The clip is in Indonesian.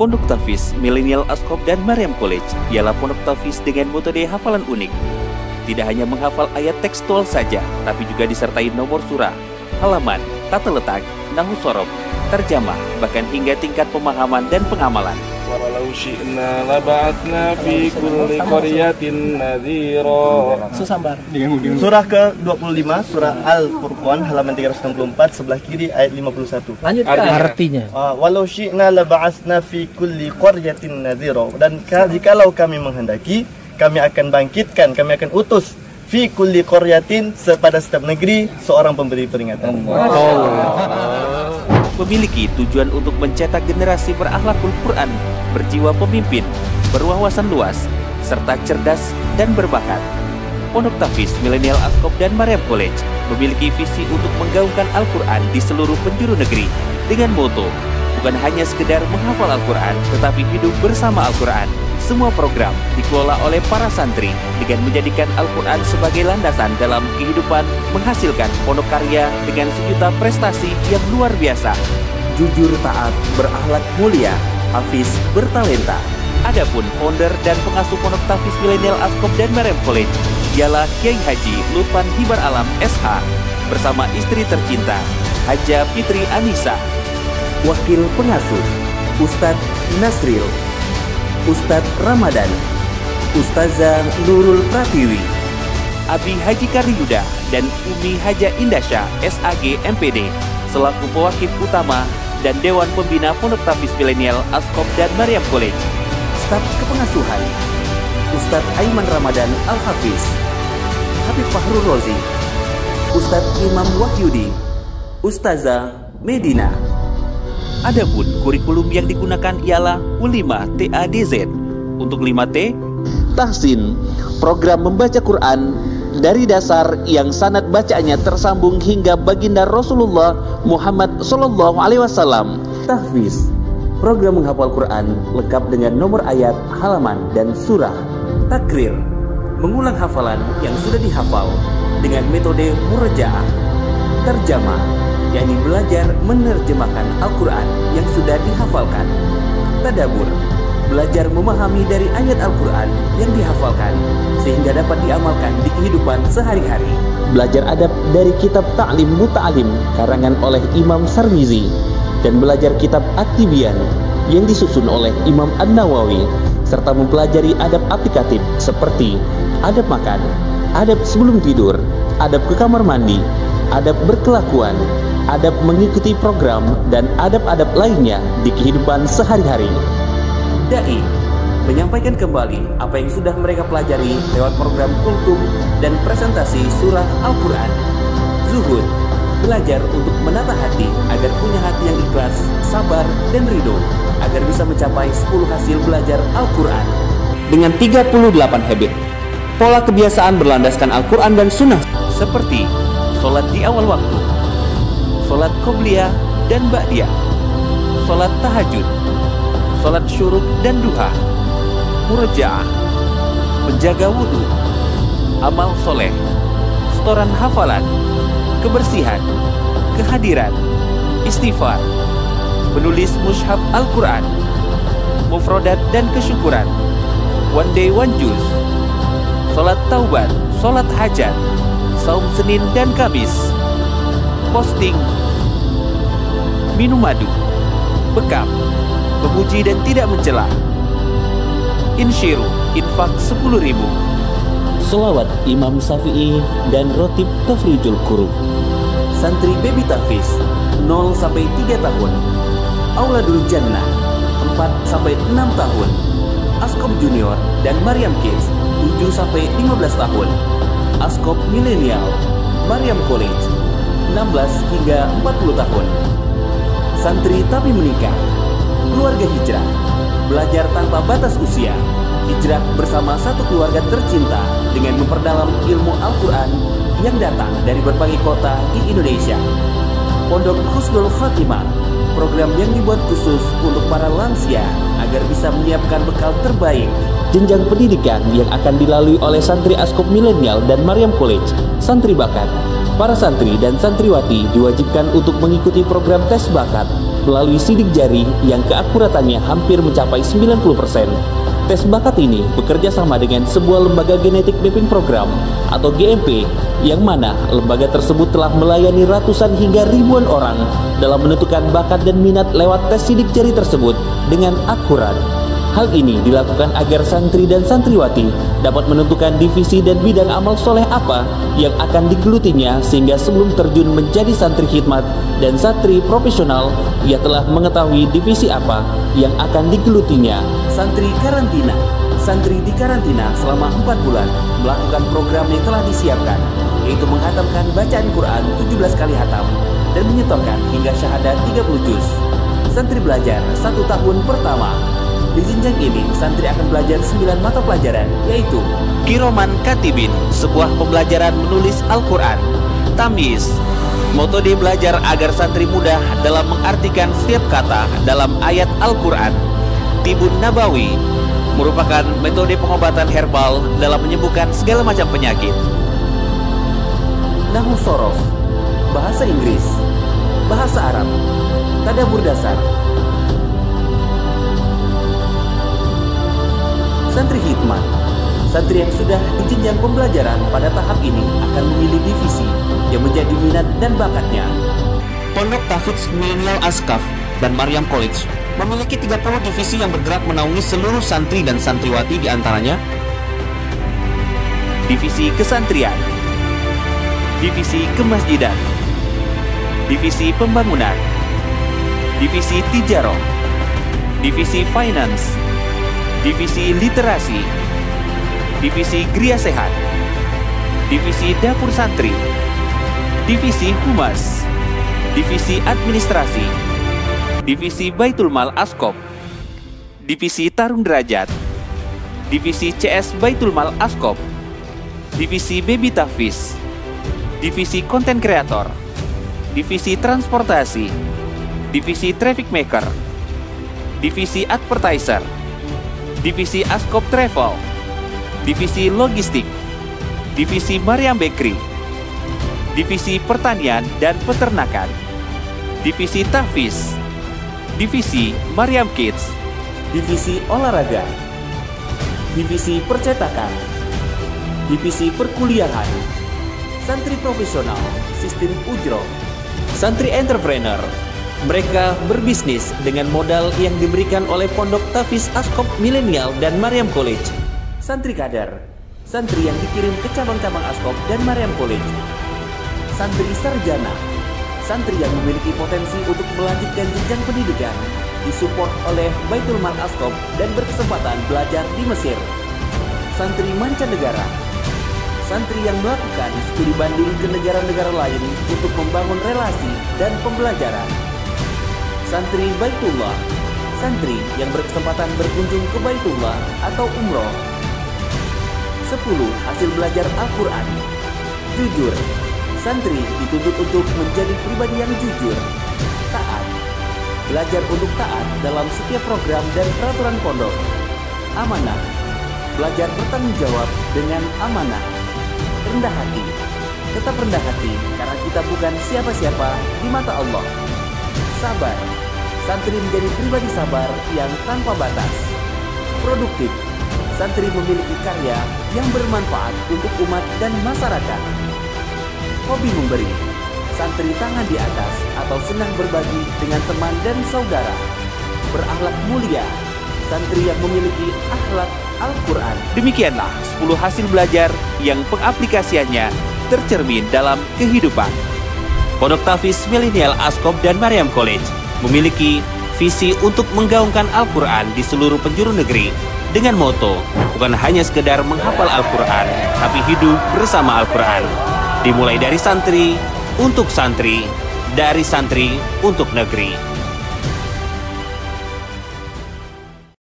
Pondok Tahfiz Millennial Askop dan Maryam College ialah pondok tahfiz dengan metode hafalan unik. Tidak hanya menghafal ayat tekstual saja, tapi juga disertai nomor surah, halaman, tata letak, nahwu shorof, terjemah, bahkan hingga tingkat pemahaman dan pengamalan. Walau syi'na laba'atna fi kulli qaryatin nadhira. Surah ke-25, surah Al-Furqan, halaman 364, sebelah kiri ayat 51. Lanjutkan artinya. Walau syi'na laba'atna fi kulli qaryatin nadhira. Dan jikalau kami menghendaki, kami akan bangkitkan, kami akan utus fi kulli qaryatin, pada setiap negeri seorang pemberi peringatan. Memiliki tujuan untuk mencetak generasi berakhlakul Quran, berjiwa pemimpin, berwawasan luas, serta cerdas dan berbakat. Pondok Tahfiz Millennial Askop dan Maryam College memiliki visi untuk menggaungkan Al-Quran di seluruh penjuru negeri dengan moto, bukan hanya sekedar menghafal Al-Quran, tetapi hidup bersama Al-Quran. Semua program dikelola oleh para santri dengan menjadikan Al-Quran sebagai landasan dalam kehidupan, menghasilkan pondok karya dengan sejuta prestasi yang luar biasa. Jujur, taat, berakhlak mulia, hafiz, bertalenta. Adapun founder dan pengasuh Pondok Tahfiz Millennial Askop dan Maryam College ialah Kiai Haji Lutfan Hibar Alam SH bersama istri tercinta Haja Fitri Anissa. Wakil pengasuh Ustadz Nasril, Ustadz Ramadan, Ustazah Nurul Pratiwi, Abi Haji Karyuda dan Umi Haja Indasya SAG MPD selaku pewakil utama dan Dewan Pembina Pondok Tahfiz Millennial Askop dan Maryam College. Staf kepengasuhan Ustadz Aiman Ramadan Al-Hafiz, Habib Fahrul Rozi, Ustadz Imam Wahyudi, Ustazah Medina. Adapun kurikulum yang digunakan ialah U5 TADZ. Untuk 5T, tahsin, program membaca Quran dari dasar yang sanad bacaannya tersambung hingga baginda Rasulullah Muhammad SAW. Tahfiz, program menghafal Quran lengkap dengan nomor ayat, halaman, dan surah. Takrir, mengulang hafalan yang sudah dihafal dengan metode murajaah. Terjemah, yakni belajar menerjemahkan Al-Quran yang sudah dihafalkan. Tadabur, belajar memahami dari ayat Al-Quran yang dihafalkan sehingga dapat diamalkan di kehidupan sehari-hari. Belajar adab dari kitab Ta'lim Muta'alim karangan oleh Imam Sarmizi dan belajar kitab At-Tibyan yang disusun oleh Imam An-Nawawi, serta mempelajari adab aplikatif seperti adab makan, adab sebelum tidur, adab ke kamar mandi, adab berkelakuan, adab mengikuti program, dan adab-adab lainnya di kehidupan sehari-hari. Dai menyampaikan kembali apa yang sudah mereka pelajari lewat program kultum dan presentasi surah Al-Quran. Zuhud, belajar untuk menata hati agar punya hati yang ikhlas, sabar, dan ridho agar bisa mencapai 10 hasil belajar Al-Quran. Dengan 38 habit, pola kebiasaan berlandaskan Al-Quran dan Sunnah seperti sholat di awal waktu, sholat qobliyah dan ba'diyah, sholat tahajud, sholat syuruk dan duha, murajaah, menjaga wudhu, amal soleh, setoran hafalan, kebersihan, kehadiran, istighfar, menulis mushaf Al-Quran, mufrodat dan kesyukuran, one day one juz, sholat taubat, sholat hajat, saum Senin dan Kamis, posting, minum madu, bekam, memuji dan tidak mencela, insyiru, infak 10.000, selawat Imam Syafi'i dan rotib tafrijul qurub. Santri Baby Tahfiz 0-3 tahun, Auladul Jannah 4-6 tahun, Askop Junior dan Maryam Kids 7-15 tahun, Askop Millennial, Maryam College 16 hingga 40 tahun. Santri tapi menikah, keluarga hijrah, belajar tanpa batas usia, hijrah bersama satu keluarga tercinta dengan memperdalam ilmu Al-Quran yang datang dari berbagai kota di Indonesia. Pondok Husnul Khatimah, program yang dibuat khusus untuk para lansia agar bisa menyiapkan bekal terbaik. Jenjang pendidikan yang akan dilalui oleh santri Askop Millennial dan Maryam College, santri bakat. Para santri dan santriwati diwajibkan untuk mengikuti program tes bakat melalui sidik jari yang keakuratannya hampir mencapai 90%. Tes bakat ini bekerja sama dengan sebuah lembaga genetik mapping program atau GMP, yang mana lembaga tersebut telah melayani ratusan hingga ribuan orang dalam menentukan bakat dan minat lewat tes sidik jari tersebut dengan akurat. Hal ini dilakukan agar santri dan santriwati dapat menentukan divisi dan bidang amal soleh apa yang akan digelutinya, sehingga sebelum terjun menjadi santri khidmat dan santri profesional, ia telah mengetahui divisi apa yang akan digelutinya. Santri karantina. Santri di karantina selama 4 bulan melakukan program yang telah disiapkan, yaitu menghatamkan bacaan Quran 17 kali hatam dan menyetorkan hingga syahadat 30 juz. Santri belajar 1 tahun pertama. Di jenjang ini, santri akan belajar 9 mata pelajaran, yaitu Kiroman Katibin, sebuah pembelajaran menulis Al-Quran. Tamyiz, metode belajar agar santri mudah dalam mengartikan setiap kata dalam ayat Al-Quran. Tibun Nabawi, merupakan metode pengobatan herbal dalam menyembuhkan segala macam penyakit. Nahwu Shorof, bahasa Inggris, bahasa Arab, tadabbur dasar. Santri khidmat, santri yang sudah di jenjang pembelajaran pada tahap ini akan memilih divisi yang menjadi minat dan bakatnya. Pondok Tahfidz Milenial Askaf dan Maryam College memiliki 30 divisi yang bergerak menaungi seluruh santri dan santriwati, di antaranya Divisi Kesantrian, Divisi Kemasjidan, Divisi Pembangunan, Divisi Tijaroh, Divisi Finance, Divisi Literasi, Divisi Gria Sehat, Divisi Dapur Santri, Divisi Humas, Divisi Administrasi, Divisi Baitul Mal Askop, Divisi Tarung Derajat, Divisi CS Baitul Mal Askop, Divisi Baby Tahfiz, Divisi Konten Kreator, Divisi Transportasi, Divisi Traffic Maker, Divisi Advertiser, Divisi Askop Travel, Divisi Logistik, Divisi Maryam Bakery, Divisi Pertanian dan Peternakan, Divisi Tahfiz, Divisi Maryam Kids, Divisi Olahraga, Divisi Percetakan, Divisi Perkuliahan, Santri Profesional, Sistem Ujroh, Santri Entrepreneur. Mereka berbisnis dengan modal yang diberikan oleh Pondok Tahfidz Askop Milenial dan Maryam College. Santri Kader, santri yang dikirim ke cabang-cabang Askop dan Maryam College. Santri Sarjana, santri yang memiliki potensi untuk melanjutkan jenjang pendidikan, disupport oleh Baitul Mal Askop dan berkesempatan belajar di Mesir. Santri mancanegara, santri yang melakukan studi banding ke negara-negara lain untuk membangun relasi dan pembelajaran. Santri Baitullah, santri yang berkesempatan berkunjung ke Baitullah atau umroh. 10. Hasil belajar Al-Quran. Jujur, santri dituntut untuk menjadi pribadi yang jujur, taat, belajar untuk taat dalam setiap program dan peraturan pondok. Amanah, belajar bertanggung jawab dengan amanah. Rendah hati, tetap rendah hati karena kita bukan siapa-siapa di mata Allah. Sabar, santri menjadi pribadi sabar yang tanpa batas. Produktif, santri memiliki karya yang bermanfaat untuk umat dan masyarakat. Hobi memberi, santri tangan di atas atau senang berbagi dengan teman dan saudara. Berakhlak mulia, santri yang memiliki akhlak Al-Quran. Demikianlah 10 hasil belajar yang pengaplikasiannya tercermin dalam kehidupan. Pondok Tahfidz Milenial Askop dan Maryam College memiliki visi untuk menggaungkan Al-Quran di seluruh penjuru negeri dengan moto bukan hanya sekedar menghafal Al-Quran, tapi hidup bersama Al-Quran. Dimulai dari santri untuk santri, dari santri untuk negeri.